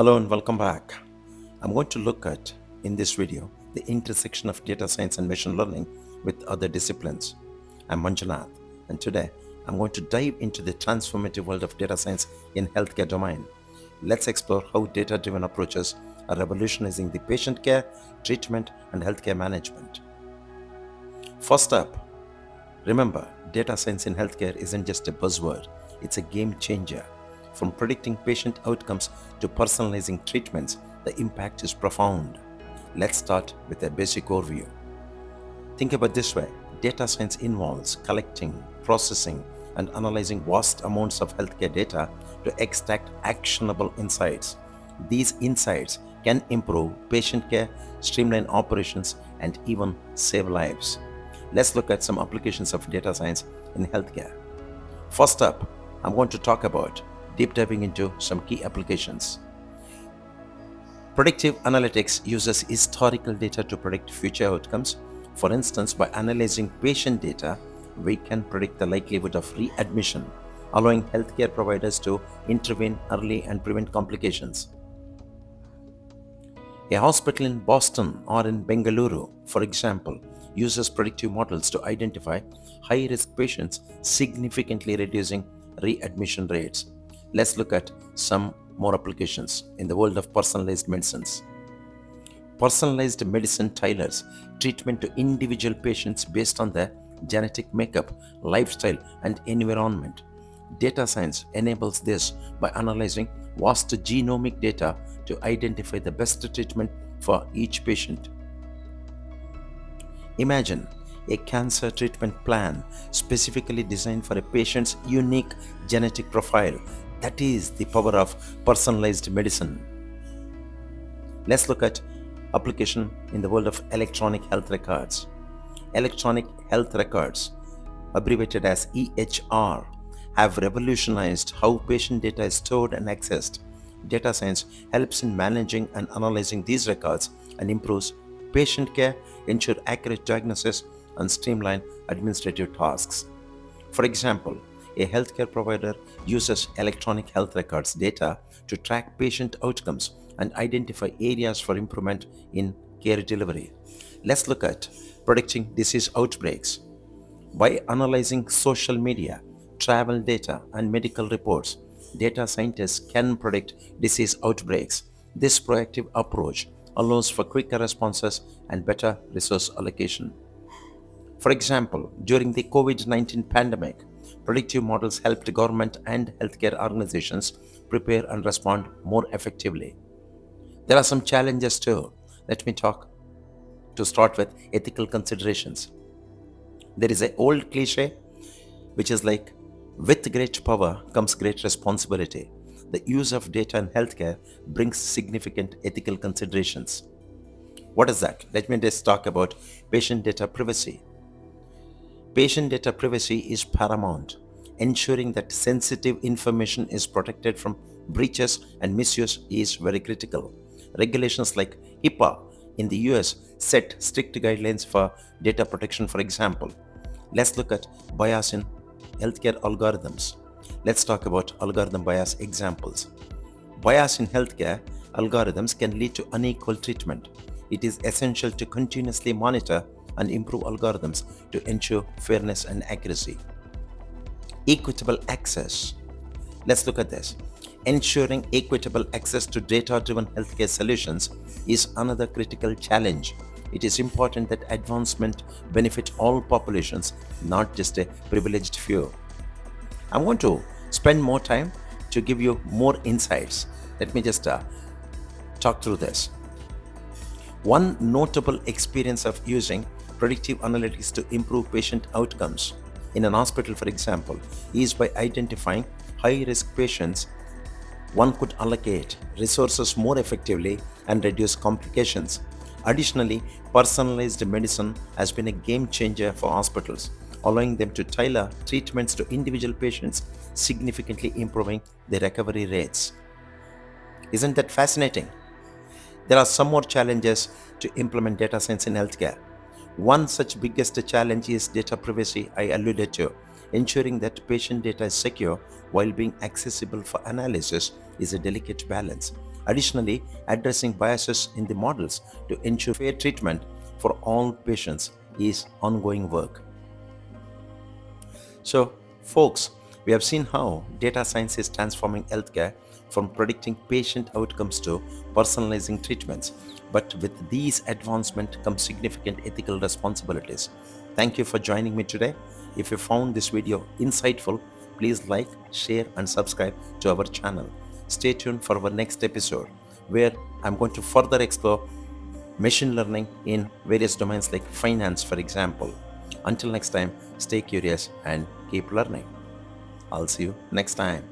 Hello and welcome back. I'm going to look at, in this video, the intersection of data science and machine learning with other disciplines. I'm Manjunath, and today I'm going to dive into the transformative world of data science in healthcare domain. Let's explore how data-driven approaches are revolutionizing the patient care, treatment, and healthcare management. First up, remember, data science in healthcare isn't just a buzzword, it's a game changer. From predicting patient outcomes to personalizing treatments, the impact is profound. Let's start with a basic overview. Think about this way: data science involves collecting, processing, and analyzing vast amounts of healthcare data to extract actionable insights. These insights can improve patient care, streamline operations, and even save lives. Let's look at some applications of data science in healthcare. First up, I'm going to talk about deep diving into some key applications. Predictive analytics uses historical data to predict future outcomes. For instance, by analyzing patient data, we can predict the likelihood of readmission, allowing healthcare providers to intervene early and prevent complications. A hospital in Boston or in Bengaluru, for example, uses predictive models to identify high-risk patients, significantly reducing readmission rates. Let's look at some more applications in the world of personalized medicines. Personalized medicine tailors treatment to individual patients based on their genetic makeup, lifestyle, and environment. Data science enables this by analyzing vast genomic data to identify the best treatment for each patient. Imagine a cancer treatment plan specifically designed for a patient's unique genetic profile. That is the power of personalized medicine. Let's look at application in the world of electronic health records. Electronic health records, abbreviated as EHR, have revolutionized how patient data is stored and accessed. Data science helps in managing and analyzing these records and improves patient care, ensure accurate diagnosis, and streamline administrative tasks. For example, a healthcare provider uses electronic health records data to track patient outcomes and identify areas for improvement in care delivery. Let's look at predicting disease outbreaks. By analyzing social media, travel data, and medical reports, data scientists can predict disease outbreaks. This proactive approach allows for quicker responses and better resource allocation. For example, during the COVID-19 pandemic, predictive models helped government and healthcare organizations prepare and respond more effectively. There are some challenges too. Let me talk to start with ethical considerations. There is an old cliche which is like, with great power comes great responsibility. The use of data in healthcare brings significant ethical considerations. What is that? Let me just talk about patient data privacy. Patient data privacy is paramount. Ensuring that sensitive information is protected from breaches and misuse is very critical. Regulations like HIPAA in the US set strict guidelines for data protection, for example. Let's look at bias in healthcare algorithms. Let's talk about algorithm bias examples. Bias in healthcare algorithms can lead to unequal treatment. It is essential to continuously monitor and improve algorithms to ensure fairness and accuracy. Equitable access. Let's look at this. Ensuring equitable access to data-driven healthcare solutions is another critical challenge. It is important that advancement benefit all populations, not just a privileged few. I'm going to spend more time to give you more insights. Let me just talk through this. One notable experience of using predictive analytics to improve patient outcomes in an hospital, for example, is by identifying high-risk patients. One could allocate resources more effectively and reduce complications. Additionally, personalized medicine has been a game changer for hospitals, allowing them to tailor treatments to individual patients, significantly improving their recovery rates. Isn't that fascinating? There are some more challenges to implement data science in healthcare. One such biggest challenge is data privacy I alluded to. Ensuring that patient data is secure while being accessible for analysis is a delicate balance. Additionally, addressing biases in the models to ensure fair treatment for all patients is ongoing work. So, folks, we have seen how data science is transforming healthcare from predicting patient outcomes to personalizing treatments. But with these advancements come significant ethical responsibilities. Thank you for joining me today. If you found this video insightful, please like, share, and subscribe to our channel. Stay tuned for our next episode, where I'm going to further explore machine learning in various domains like finance, for example. Until next time, stay curious and keep learning. I'll see you next time.